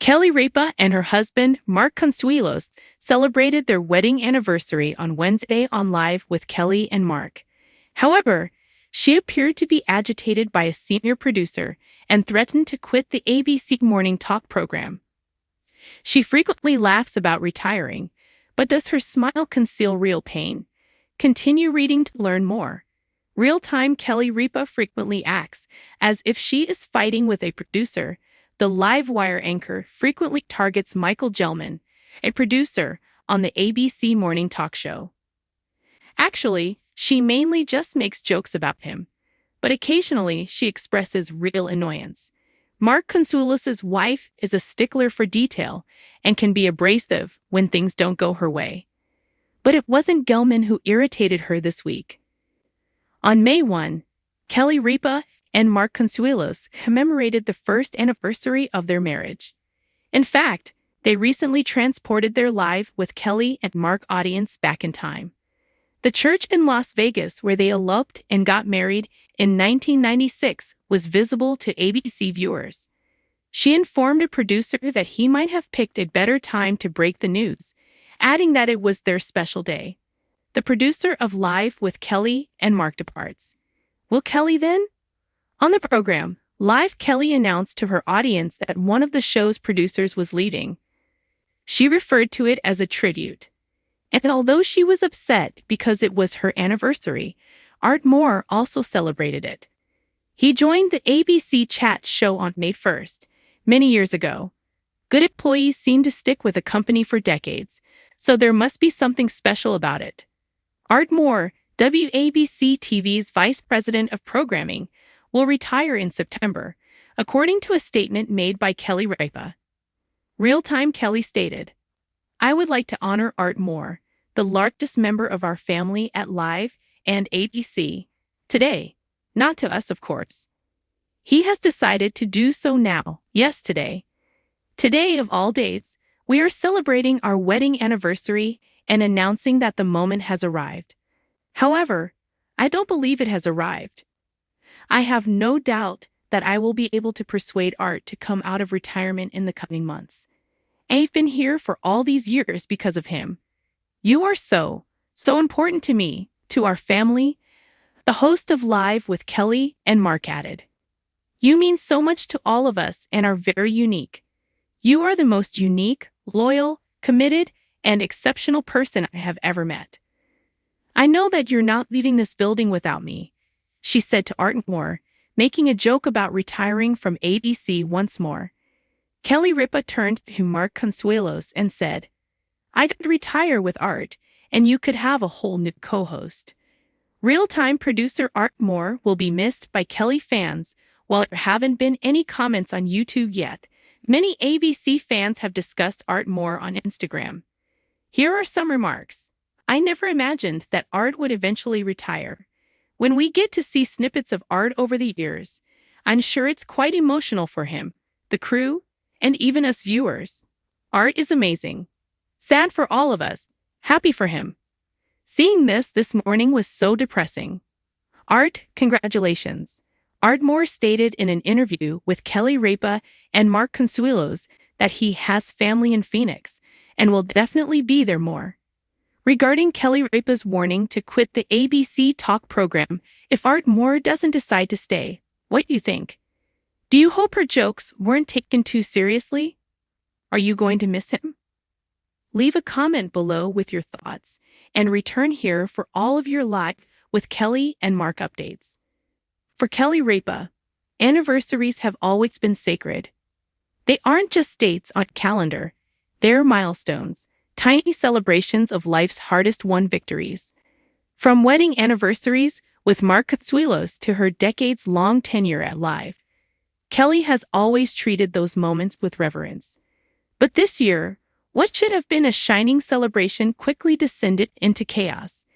Kelly Ripa and her husband, Mark Consuelos, celebrated their wedding anniversary on Wednesday on Live with Kelly and Mark. However, she appeared to be agitated by a senior producer and threatened to quit the ABC morning talk program. She frequently laughs about retiring, but does her smile conceal real pain? Continue reading to learn more. Real-time Kelly Ripa frequently acts as if she is fighting with a producer. The Livewire anchor frequently targets Michael Gelman, a producer on the ABC morning talk show. Actually, she mainly just makes jokes about him, but occasionally she expresses real annoyance. Mark Consuelos' wife is a stickler for detail and can be abrasive when things don't go her way. But it wasn't Gelman who irritated her this week. On May 1, Kelly Ripa and Mark Consuelos commemorated the first anniversary of their marriage. In fact, they recently transported their Live with Kelly and Mark audience back in time. The church in Las Vegas where they eloped and got married in 1996 was visible to ABC viewers. She informed a producer that he might have picked a better time to break the news, adding that it was their special day. The producer of Live with Kelly and Mark departs. Will Kelly then? On the program, Live Kelly announced to her audience that one of the show's producers was leaving. She referred to it as a tribute. And although she was upset because it was her anniversary, Art Moore also celebrated it. He joined the ABC Chat show on May 1st, many years ago. Good employees seem to stick with a company for decades, so there must be something special about it. Art Moore, WABC TV's Vice President of Programming, will retire in September, according to a statement made by Kelly Ripa. Real-time Kelly stated, "I would like to honor Art Moore, the largest member of our family at Live and ABC, today. Not to us, of course. He has decided to do so now, yes, today. Today of all days, we are celebrating our wedding anniversary and announcing that the moment has arrived. However, I don't believe it has arrived. I have no doubt that I will be able to persuade Art to come out of retirement in the coming months. I've been here for all these years because of him. You are so important to me, to our family," the host of Live with Kelly and Mark added. "You mean so much to all of us and are very unique. You are the most unique, loyal, committed, and exceptional person I have ever met. I know that you're not leaving this building without me," she said to Art Moore, making a joke about retiring from ABC once more. Kelly Ripa turned to Mark Consuelos and said, "I could retire with Art, and you could have a whole new co-host." Real-time producer Art Moore will be missed by Kelly fans. While there haven't been any comments on YouTube yet, many ABC fans have discussed Art Moore on Instagram. Here are some remarks. "I never imagined that Art would eventually retire. When we get to see snippets of Art over the years, I'm sure it's quite emotional for him, the crew, and even us viewers. Art is amazing. Sad for all of us, happy for him. Seeing this morning was so depressing. Art, congratulations." Art Moore stated in an interview with Kelly Ripa and Mark Consuelos that he has family in Phoenix and will definitely be there more. Regarding Kelly Ripa's warning to quit the ABC talk program if Art Moore doesn't decide to stay, what do you think? Do you hope her jokes weren't taken too seriously? Are you going to miss him? Leave a comment below with your thoughts and return here for all of your Live with Kelly and Mark updates. For Kelly Ripa, anniversaries have always been sacred. They aren't just dates on a calendar, they're milestones, tiny celebrations of life's hardest-won victories. From wedding anniversaries with Mark Consuelos to her decades-long tenure at Live, Kelly has always treated those moments with reverence. But this year, what should have been a shining celebration quickly descended into chaos,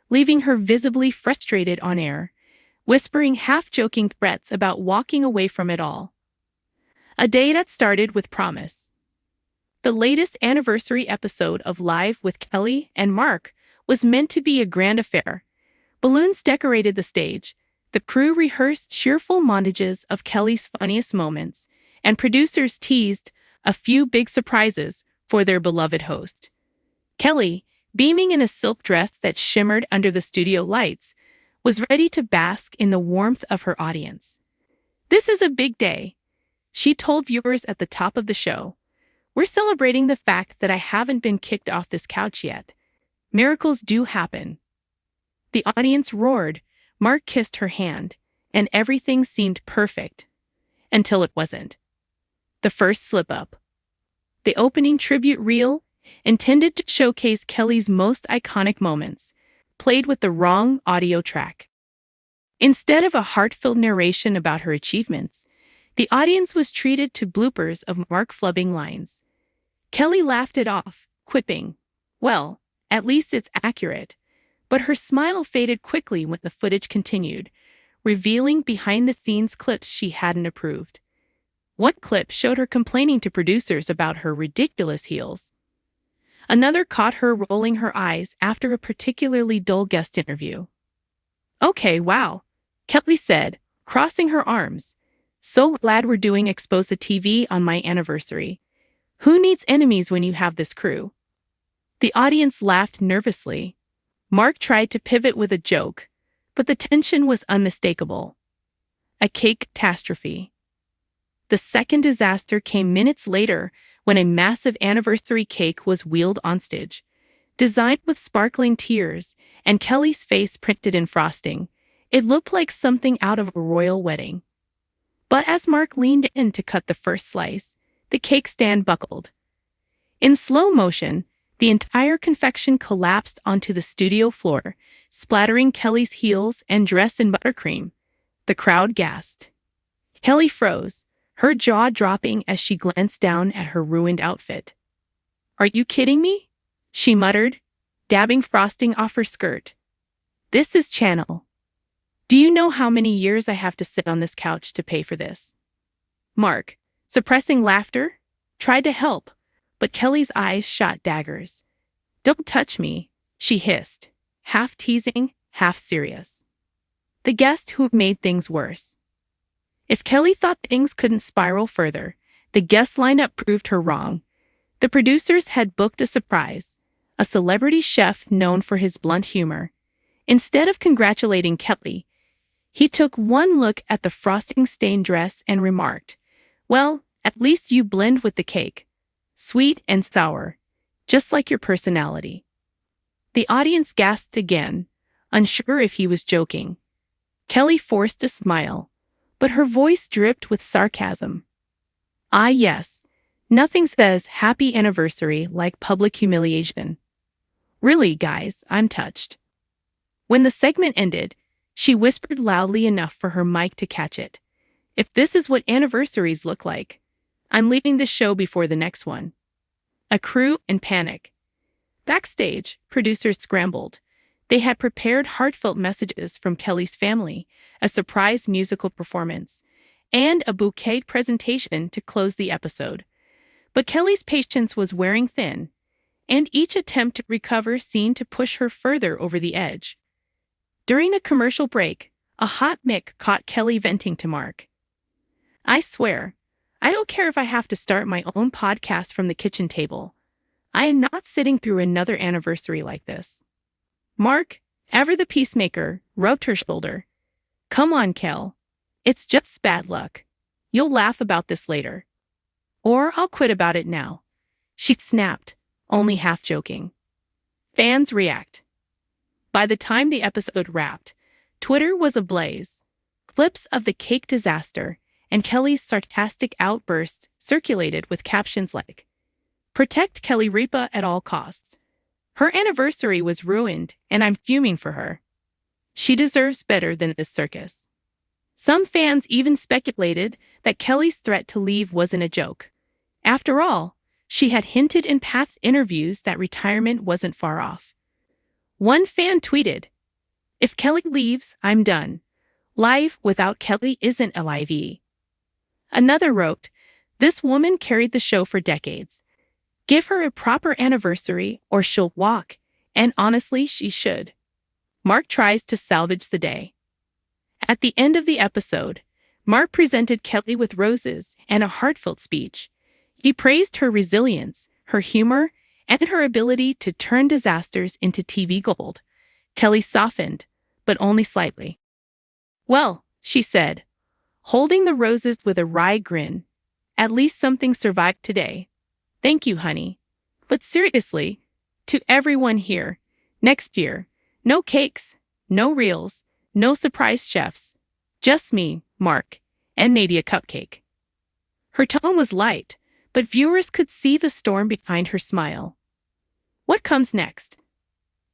leaving her visibly frustrated on air, whispering half-joking threats about walking away from it all. A day that started with promise. The latest anniversary episode of Live with Kelly and Mark was meant to be a grand affair. Balloons decorated the stage, the crew rehearsed cheerful montages of Kelly's funniest moments, and producers teased a few big surprises for their beloved host. Kelly, beaming in a silk dress that shimmered under the studio lights, was ready to bask in the warmth of her audience. "This is a big day," she told viewers at the top of the show. "We're celebrating the fact that I haven't been kicked off this couch yet. Miracles do happen." The audience roared, Mark kissed her hand, and everything seemed perfect. Until it wasn't. The first slip-up. The opening tribute reel, intended to showcase Kelly's most iconic moments, played with the wrong audio track. Instead of a heartfelt narration about her achievements, the audience was treated to bloopers of Mark flubbing lines. Kelly laughed it off, quipping, "Well, at least it's accurate." But her smile faded quickly when the footage continued, revealing behind-the-scenes clips she hadn't approved. One clip showed her complaining to producers about her ridiculous heels. Another caught her rolling her eyes after a particularly dull guest interview. "Okay, wow," Kelly said, crossing her arms. "So glad we're doing Exposa TV on my anniversary. Who needs enemies when you have this crew?" The audience laughed nervously. Mark tried to pivot with a joke, but the tension was unmistakable. A cake catastrophe. The second disaster came minutes later when a massive anniversary cake was wheeled on stage. Designed with sparkling tears and Kelly's face printed in frosting, it looked like something out of a royal wedding. But as Mark leaned in to cut the first slice, the cake stand buckled. In slow motion, the entire confection collapsed onto the studio floor, splattering Kelly's heels and dress in buttercream. The crowd gasped. Kelly froze, her jaw dropping as she glanced down at her ruined outfit. "Are you kidding me?" she muttered, dabbing frosting off her skirt. "This is Channel. Do you know how many years I have to sit on this couch to pay for this?" Mark, suppressing laughter, tried to help, but Kelly's eyes shot daggers. "Don't touch me," she hissed, half teasing, half serious. The guest who made things worse. If Kelly thought things couldn't spiral further, the guest lineup proved her wrong. The producers had booked a surprise, a celebrity chef known for his blunt humor. Instead of congratulating Kelly, he took one look at the frosting-stained dress and remarked, "Well, at least you blend with the cake. Sweet and sour, just like your personality." The audience gasped again, unsure if he was joking. Kelly forced a smile, but her voice dripped with sarcasm. "Ah yes, nothing says happy anniversary like public humiliation. Really, guys, I'm touched." When the segment ended, she whispered loudly enough for her mic to catch it. "If this is what anniversaries look like, I'm leaving the show before the next one." A crew in panic. Backstage, producers scrambled. They had prepared heartfelt messages from Kelly's family, a surprise musical performance, and a bouquet presentation to close the episode. But Kelly's patience was wearing thin, and each attempt to recover seemed to push her further over the edge. During a commercial break, a hot mic caught Kelly venting to Mark. "I swear, I don't care if I have to start my own podcast from the kitchen table. I am not sitting through another anniversary like this." Mark, ever the peacemaker, rubbed her shoulder. "Come on, Kel. It's just bad luck. You'll laugh about this later. Or I'll quit about it now," she snapped, only half joking. Fans react. By the time the episode wrapped, Twitter was ablaze. Clips of the cake disaster and Kelly's sarcastic outbursts circulated with captions like, "Protect Kelly Ripa at all costs. Her anniversary was ruined and I'm fuming for her. She deserves better than this circus." Some fans even speculated that Kelly's threat to leave wasn't a joke. After all, she had hinted in past interviews that retirement wasn't far off. One fan tweeted, "If Kelly leaves, I'm done. Life without Kelly isn't a live." Another wrote, "This woman carried the show for decades. Give her a proper anniversary or she'll walk, and honestly, she should." Mark tries to salvage the day. At the end of the episode, Mark presented Kelly with roses and a heartfelt speech. He praised her resilience, her humor, and her ability to turn disasters into TV gold. Kelly softened, but only slightly. "Well," she said, holding the roses with a wry grin, "at least something survived today. Thank you, honey. But seriously, to everyone here, next year, no cakes, no reels, no surprise chefs. Just me, Mark, and maybe a cupcake." Her tone was light, but viewers could see the storm behind her smile. What comes next?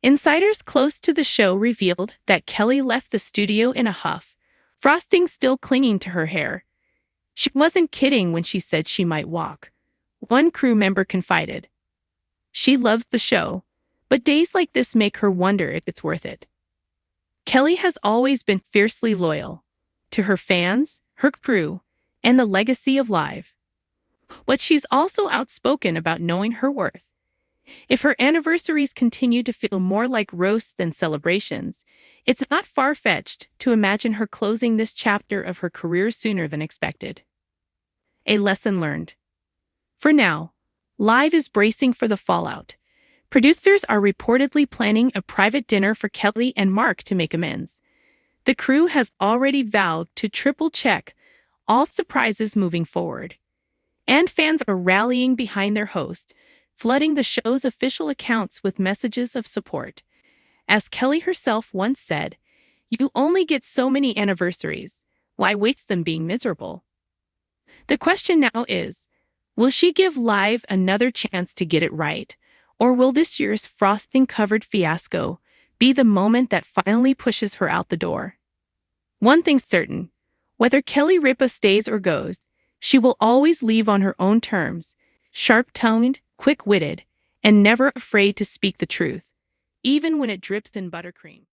Insiders close to the show revealed that Kelly left the studio in a huff, frosting still clinging to her hair. She wasn't kidding when she said she might walk. One crew member confided. She loves the show, but days like this make her wonder if it's worth it. Kelly has always been fiercely loyal to her fans, her crew, and the legacy of Live. But she's also outspoken about knowing her worth. If her anniversaries continue to feel more like roasts than celebrations, it's not far-fetched to imagine her closing this chapter of her career sooner than expected. A lesson learned. For now, Live is bracing for the fallout. Producers are reportedly planning a private dinner for Kelly and Mark to make amends. The crew has already vowed to triple-check all surprises moving forward. And fans are rallying behind their host, flooding the show's official accounts with messages of support. As Kelly herself once said, "You only get so many anniversaries. Why waste them being miserable?" The question now is, will she give Live another chance to get it right? Or will this year's frosting-covered fiasco be the moment that finally pushes her out the door? One thing's certain, whether Kelly Ripa stays or goes, she will always leave on her own terms, sharp-tongued, quick-witted, and never afraid to speak the truth, even when it drips in buttercream.